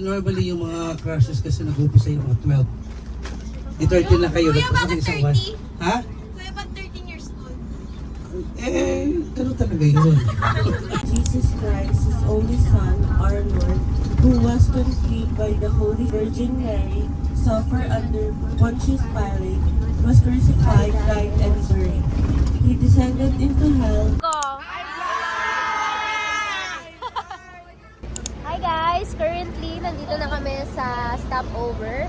normally yung mga crushes kasi nag-umpisa yung mga 12. Di 13 na kayo. Kuya, Tapos bakit ng isang buwan. 30? Ha? Kuya, ba't 13 years old? Ganun talaga yun. Jesus Christ, His only Son, our Lord, who was conceived by the Holy Virgin Mary, suffered under Pontius Pilate, was crucified, died, and buried. He descended into hell. Hi guys! Currently, nandito na kami sa stopover.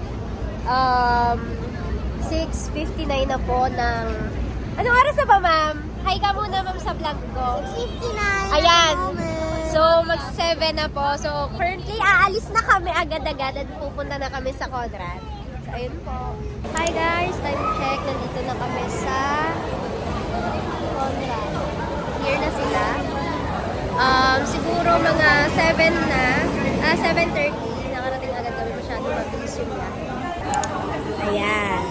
6:59 na po ng... Anong oras na ba, ma'am? Hi ka muna, ma'am, sa vlog ko. 6:59. Ayan. So, mag-7 na po. So, currently, aalis na kami agad-agad at pupunta na kami sa Conrad. So, ayun po. Hi guys! Time check. Nandito na kami sa Conrad. Here na sila. Siguro mga 7 na. 7:30. Nakarating agad kami, masyadong mabilis yung lahat. Ayan.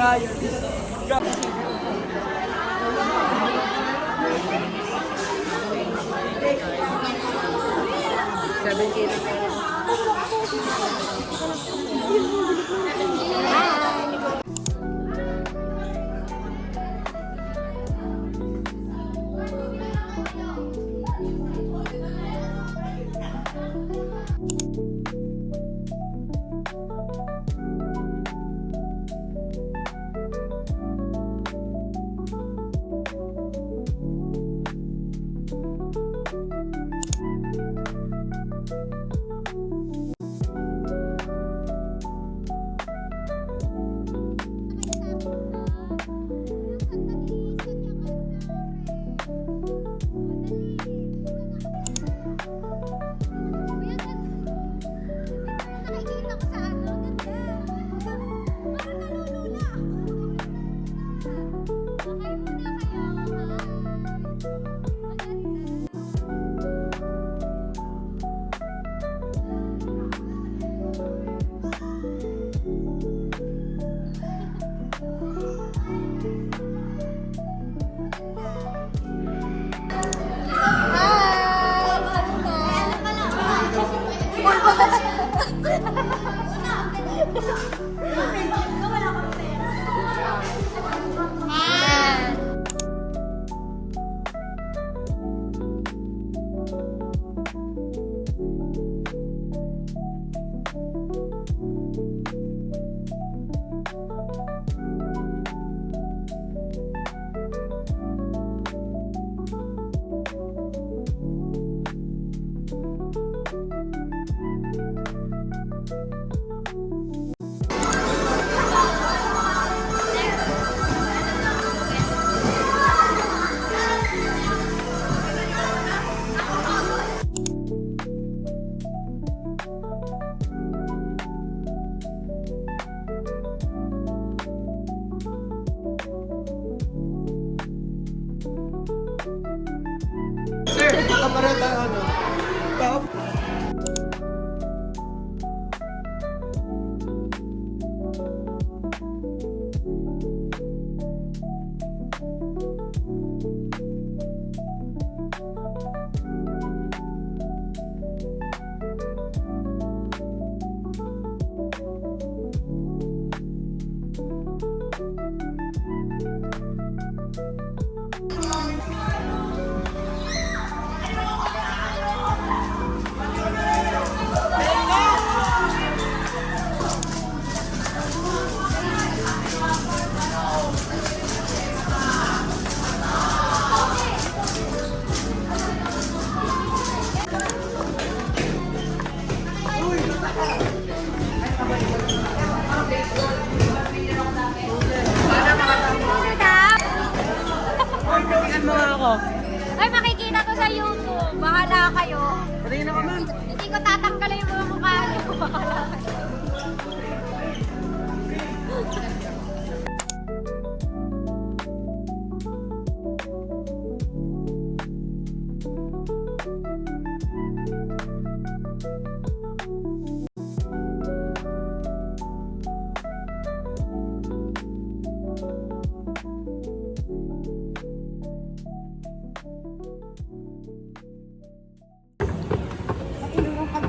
Hi! Sir, kapareta ano? Ay, makikita ko sa YouTube. Bahala kayo. Patayin na ka, ma'am. Hindi ko tatanggalin yung mga mukha niyo. Bahala kayo.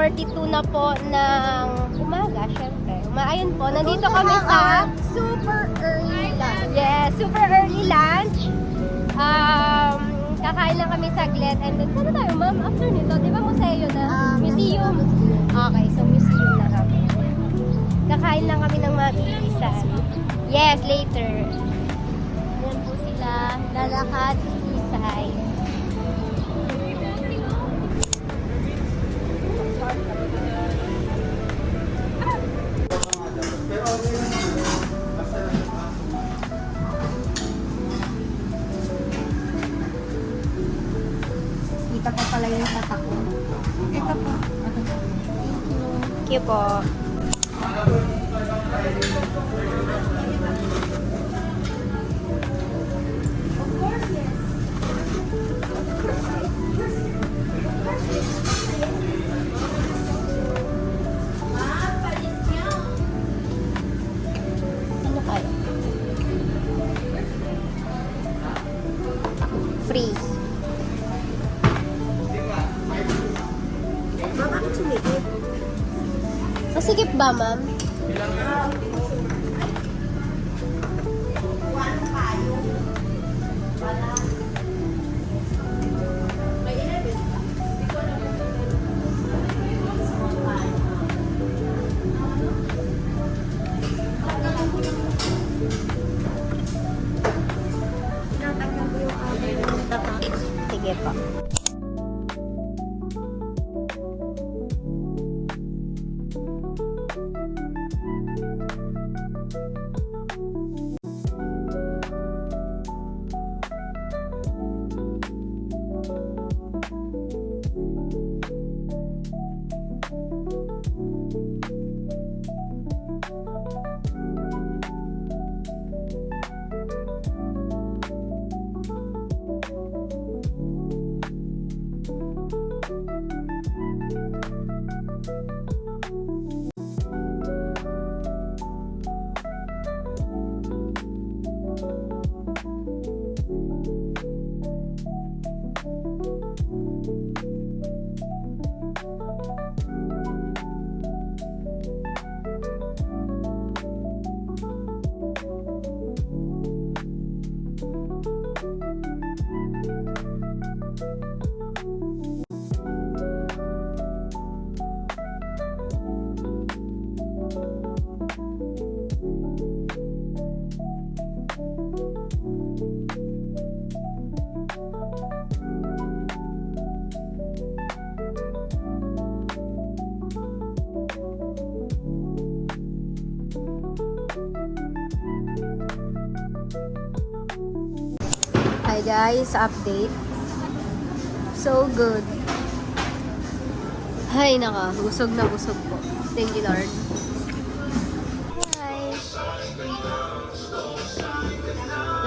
10:42 na po ng umaga, syempre. Ayun po, nandito kami sa super early lunch. Yes, super early lunch. Kakain lang kami saglit. And then, saan tayo, ma'am? After nito, di ba museo na? Museum. Okay, so museum na kami. Kakain lang kami ng mga bibisan. Yes, later. Yan po sila, lalakad sa seaside. Kita ko pala yung tatak ko. Ito po. Thank you po. Ano kayo? Free. Ma'am, ako sumikip. Masikip ba, ma'am? Sige po. Hi guys, update. So good. Hay naka, busog na busog po. Thank you Lord. Hi.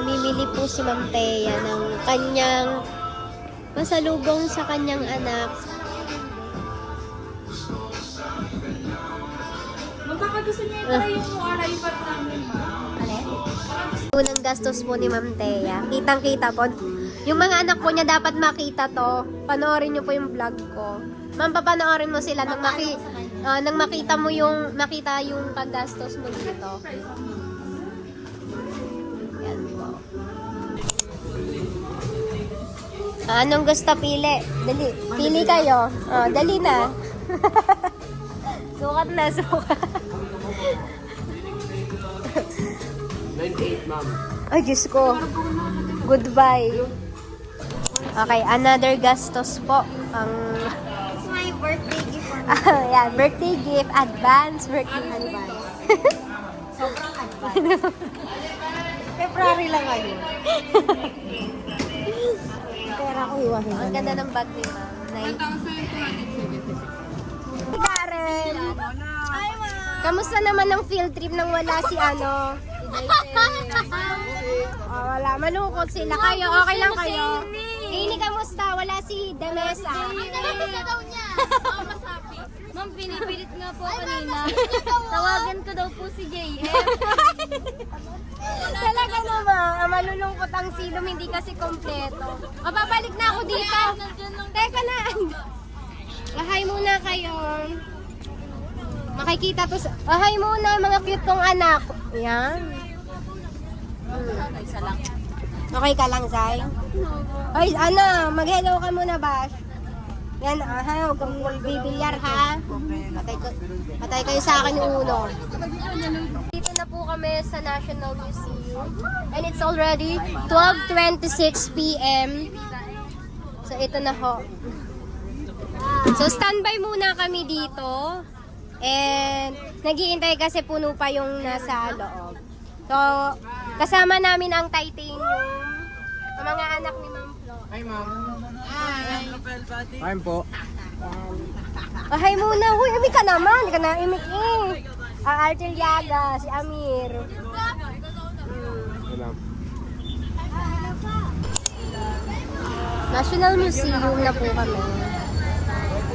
Namimili po si Ma'am Thea ng kanyang masalubong sa kanyang anak. Baka gusto niya ito yung arrival namin. Unang gastos po ni Ma'am Thea. Kitang-kita po. Yung mga anak po niya dapat makita to. Panoorin niyo po yung vlog ko. Ma'am, papanoorin mo sila nang makita mo yung paggastos mo dito. Yan po. Anong gusto pili? Dali. Pili kayo. Dali na. Sukat na, sukat. 98, ma'am. Ay, Diyos ko. Goodbye. Okay, another gastos po. It's my birthday gift for Yeah, birthday gift. Advance birthday advance. sobrang advance. February lang ngayon. Pera ko hiwa-hiwa. Ang ganda ng bag ni ma'am. Nice. 1,276. Karen! Hi, ma'am! Kamusta naman ang field trip nang wala si ano? Wala. Malungkot sila. Kayo, okay lang kayo? Ini, kamusta? Wala si Demesa. Nalabas na daw niya. Masapi. Ma'am, pinipilit nga po kanina. Tawagan ko daw po si JF. Talaga naman. Malulungkot ang silom, hindi kasi kompleto. Mapabalik na ako dito. Teka lang. Hi muna kayo. makikita to sa... Oh, hi muna, mga cute kong anak. Yan. Okay ka lang, Zay? Ay, ano, mag-hello ka muna, Bash. Yan, huwag kang bibilyar, ha? Patay kayo sa akin yung ulo. Dito na po kami sa National Museum. And it's already 12:26 p.m. So, ito na ho. So, standby muna kami dito. And, nag-iintay kasi puno pa yung nasa loob. So, kasama namin ang titanium. Ang mga anak ni Ma'am Flo. Hi, ma'am. Hi po. Oh, hi muna. Huy, imik ka naman. Hindi ka na imik eh. Ang Archel Yaga, si Amir. National Museum na po kami.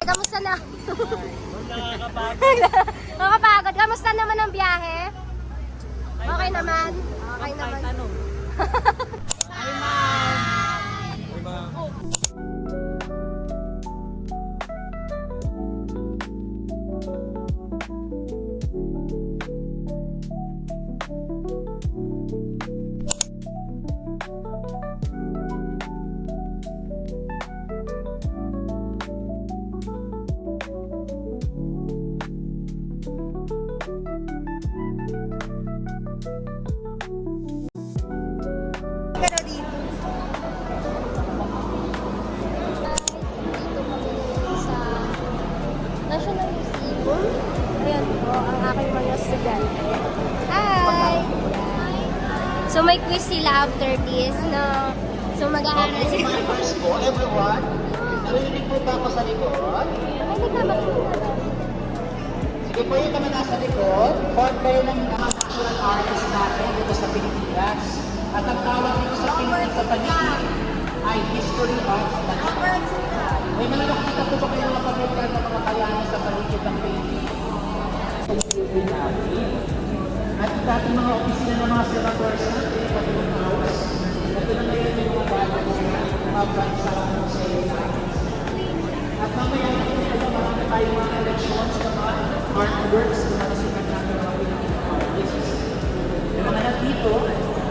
Kamusta na? Nakakapagod. Kamusta naman ang biyahe? Okay naman? Okay naman. Hi, ma'am. Sa National Museum. Ayan po ang aking mga estudyante. Hi! So may quiz sila after this, no? So mag-aaral sila. po, everyone. Narinig po ba ako sa likod? Ay, hindi ka makikita. Sige po yung kami nasa likod. Ford kayo ng mga natural artist natin dito sa Pilipinas. At ang tawag dito sa Pilipinas sa paligid ay History of the Earth. May mga nakita po ba kayo mga pamilya ng mga kayanan sa paligid ng Pilipinas? At ito ating mga opisina ng mga senators natin, pati ng house. Ito na ngayon yung mga bago mga bansa sa at mamaya marami tayong mga collections ng mga artworks ng mga sikat natin mga Filipino artists. Yung mga nandito,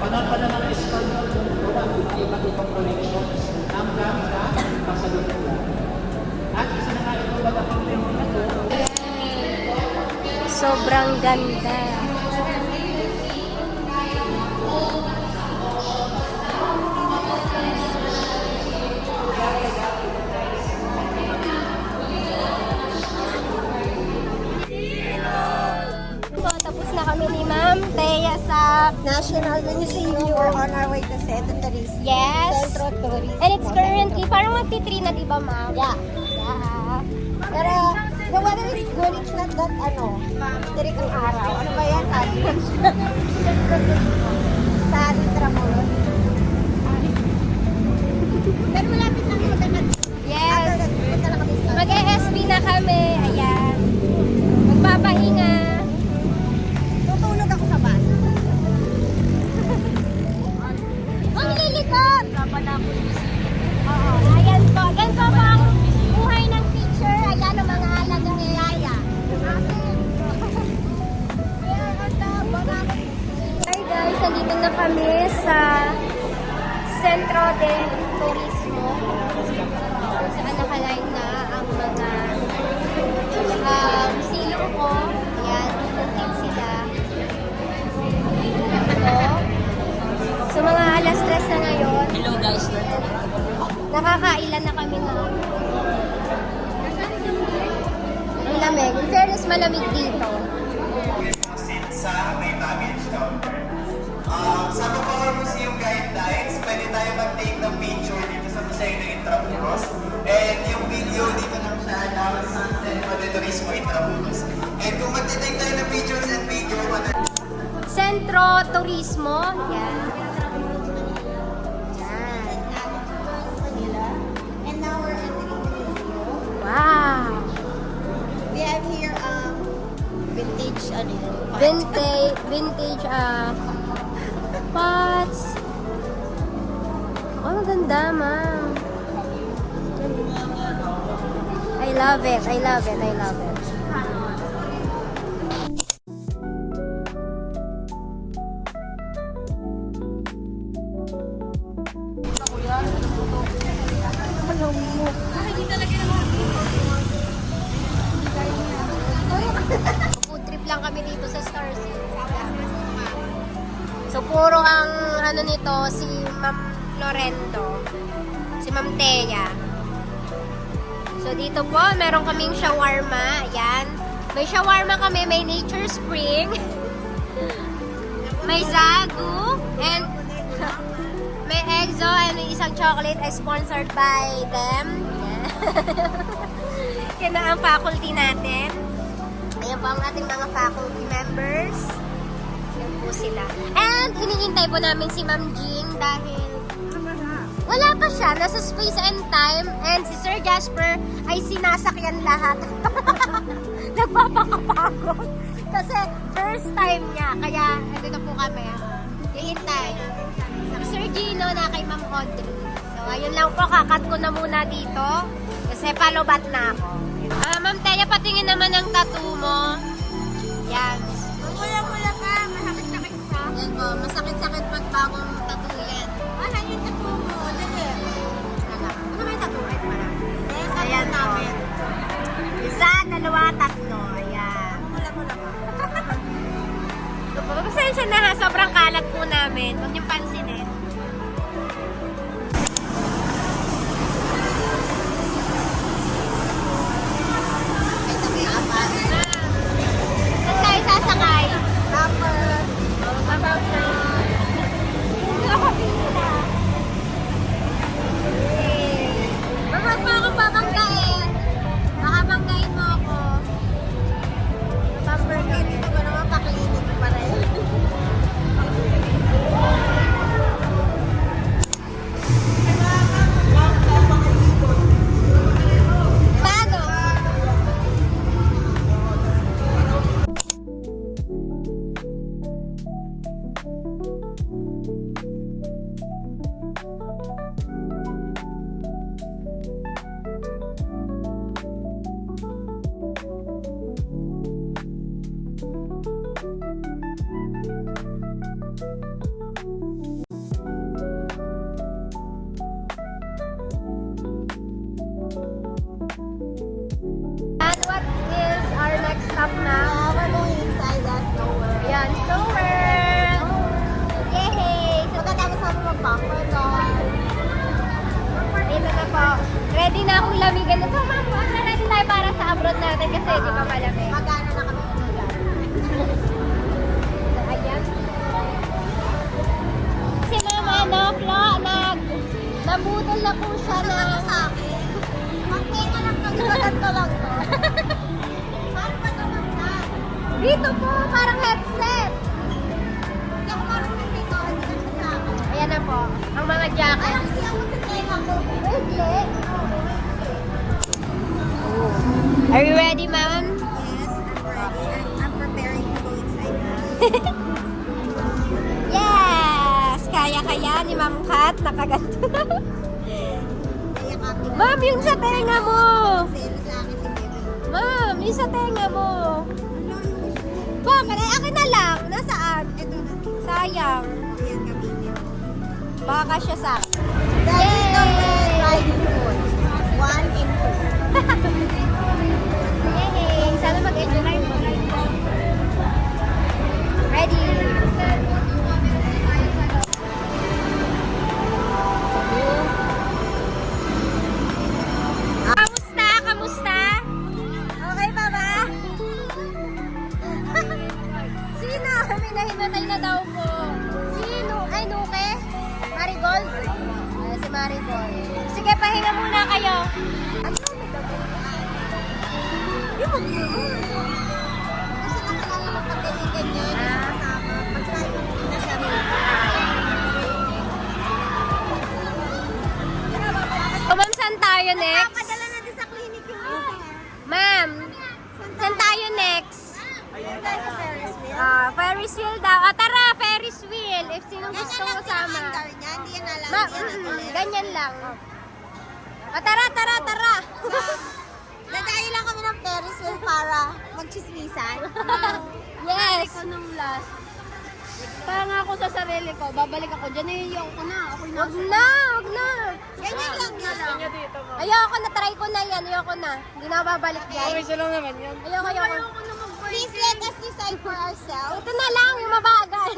panapala ng escandal ng mga iba't ibang collections hanggang sa kasalukuyan. At isa na nga ito bagapang memo na ito. Sobrang ganda. So, tapos na kami ni Ma'am Thea sa National Museum. We're on our way to Centro Tourismo. Yes. Centro Tourismo. And it's currently, parang magti-3 na, diba, Ma'am? Yeah. Yeah. Pero, the weather is good. It's not that, tirik ang araw. Ano ba yan? Sa Intramuros. Pero malapit lang yung magandang. Yes. Punta lang kami sa Mag-ESP na kami. Ayan. Magpapahinga. tutulog ako sa bus. Ang lilikot! Oo. Ayan po. Ganito po ang buhay ng teacher. Ayan ang mga alagang yaya. Hi guys, nandito na kami sa Centro de Turismo. Kung saan nakaline na ang mga silong ko. Ayan, nandito sila. So mga alas 3 na ngayon. Hello guys. Nakakailan na kami na. Ang lamig. In fairness, malamig dito. Sa may baggage counter. Sa Bacoor Museum guidelines, pwede tayo mag-take ng picture dito sa Museo ng Intramuros. And yung video dito lang siya allowed sa Centro de Turismo Intramuros. And kung mag-take tayo ng pictures and video, Centro Turismo. Yan. And now we're entering the museum. Wow. We have here vintage Vintage pots. Oh, maganda, ma'am. I love it. I love it. I love it. Food trip lang kami dito sa Star City. So, puro ang ano nito, si Ma'am Lorendo. Si Ma'am Thea. So, dito po, meron kaming shawarma. Ayan. May shawarma kami, may Nature Spring. May Zagu. And may Exo and may isang chocolate ay sponsored by them. Kaya ang faculty natin. Ayan po ang ating mga faculty members. Yan po sila. And hinihintay po namin si Ma'am Jing dahil wala pa siya. Nasa Space and Time. And si Sir Jasper ay sinasakyan lahat. Nagpapakapagod. Kasi first time niya. Kaya dito po kami. Hihintay. Sir Gino na kay Ma'am Audrey. So ayun lang po. Kakat ko na muna dito. Kasi palobat na ako. Ma'am Thea, patingin naman ang tattoo mo. Yan. Mula-mula ka, masakit-sakit ka. Yan po, masakit-sakit pag bagong tattoo yan. Ano yung tattoo mo? Dali. Ano may tattoo? Right, parang. Yes, Ayan po. namin. Isa, dalawa, tatlo. Ayan. Mula-mula ka. Pasensya na ha, sobrang kalat po namin. Huwag niyong pansinin. Saan tayo sasakay? About na. Huwag mo ako babanggain. Baka banggain mo ako. Bumper ka, dito ko naman pakilinig pa rin. Bago. And what is our next stop now? We're going inside the snow world. Ayan, Snow World! Yay! So, Pagkatapos namin mag-bumper doon. ayun na po. Ready na akong lamigan. So, ma'am, ready tayo para sa abroad natin kasi di ba malamig? Magana na kami ulan. So, ayan. Si ma'am, ano, Flo, nabudol na po siya na... Sa akin. Magtinga lang kami, maganda lang to. Paano ba naman na? Dito po, parang headset. Hindi ako marunong dito, hindi na siya sa akin. Ayan na po, ang mga jacket. Alam siya ako sa tenga ko. Really? Are you ready, ma'am? Yes, I'm ready. I'm preparing to go inside now. Yes! Kaya-kaya ni Ma'am Kat, nakaganto. Kaya kami na. Ma'am, yung sa tenga mo! Sale sa akin si Bebe. Ma'am, yung sa tenga mo! Ano yung gusto mo? Bakit? Ay, akin na lang. Nasaan? Ito na. Sayang. Ayan kami niya. Baka siya sa akin. Dahil ito may riding food. 1 and 2. Yay! Sana mag-enjoy mo. Ready? Kamusta? Kamusta? Okay pa ba? Sino? May nahimatay na daw po. Sino? Ay, Nuke? Marigold? Si Marigold. Sige, pahinga muna kayo. Ano may dapat? Yung Kasi nakalala mo pagkaligan niya. Kasama. Pag-driving na siya rin. O ma'am, saan tayo next? Padala natin sa clinic yung isa. Ma'am, saan tayo next? Ayun tayo sa Ferris wheel. Ferris wheel daw. Tara, Ferris wheel. If sino gusto Ganyan lang kasama. sinamandar niya. Hindi yan alam Ma, niya. ganyan lang. Tara, tara, tara. Dadaan magchismisan? Yes! Ako nung last. Pangako sa sarili ko, babalik ako dyan. Ayoko na. Ako'y Wag na! Wag na! Ganyan lang yun. Ayoko na, try ko na yan. Ayoko na. Hindi na ako babalik dyan. Okay, lang naman yan. Ayoko. Please let us decide for ourselves. Ito na lang, yung mabagal.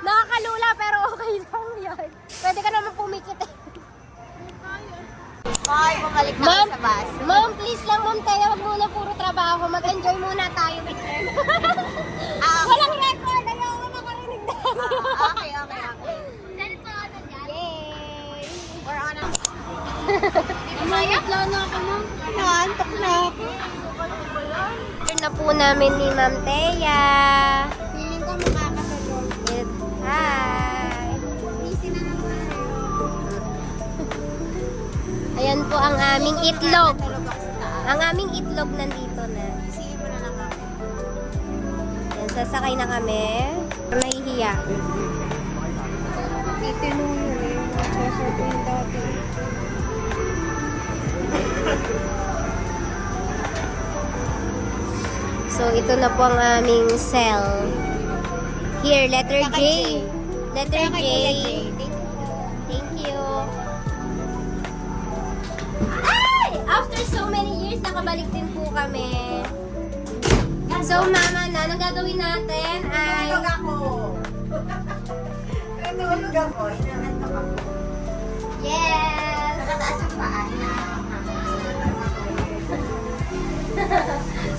Nakakalula pero okay lang yan. Pwede ka naman pumikit eh. Bye, bumalik na Ma'am, ako sa bus. ma'am, please lang, ma'am, tayo. Huwag muna puro trabaho. Mag-enjoy muna tayo. Walang record. Ayoko makarinig na. Okay. Yay! We're on a... Umayat lang na ako, ma'am. Naantok na ako. Turn na po namin ni Ma'am Thea. Feeling ko makakasalog. Hi! Busy na naman. Ayan po ang aming itlog. Natulog ako sa taas. Ang aming itlog nandito na. Sige mo na lang ako. Ayan, sasakay na kami. Nahihiya. Itinong yun eh. Choso ko yung dati. So, ito na po ang aming cell. Here, letter J. Letter J. Thank you. Ay! After so many years, nakabalik din po kami. So, mama na, anong gagawin natin ay... Natulog ako. Natulog ako. Inaantok ako. Yes! Nakataas yung paa.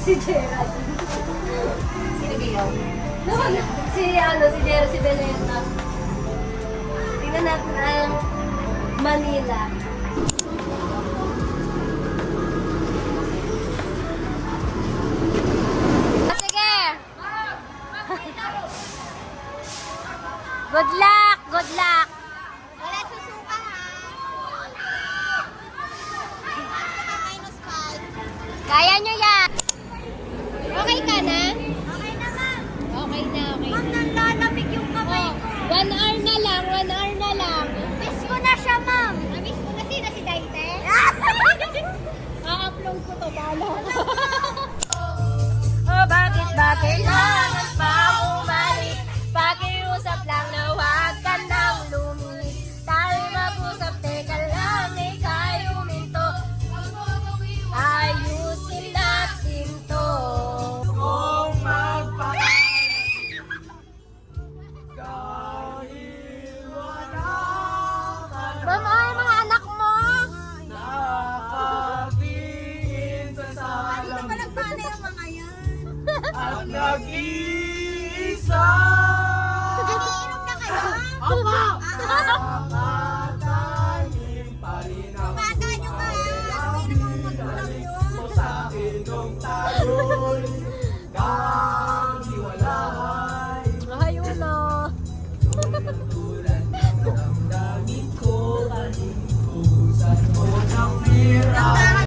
Si Gerald. Sino gayaw? Si Gerald, si Beneta. Tingnan natin ang Manila. Sige! Good luck! Good luck! Wala susuka ha. -5. Kaya nyo yan! Okay ka na? Okay na, ma'am. Okay na, okay Ma'am, na. nanlalamig yung kamay ko. 1 hour na lang, 1 hour na lang. Miss ko na siya, ma'am. Miss mo na sino si Daite? A-upload ko to, bahala.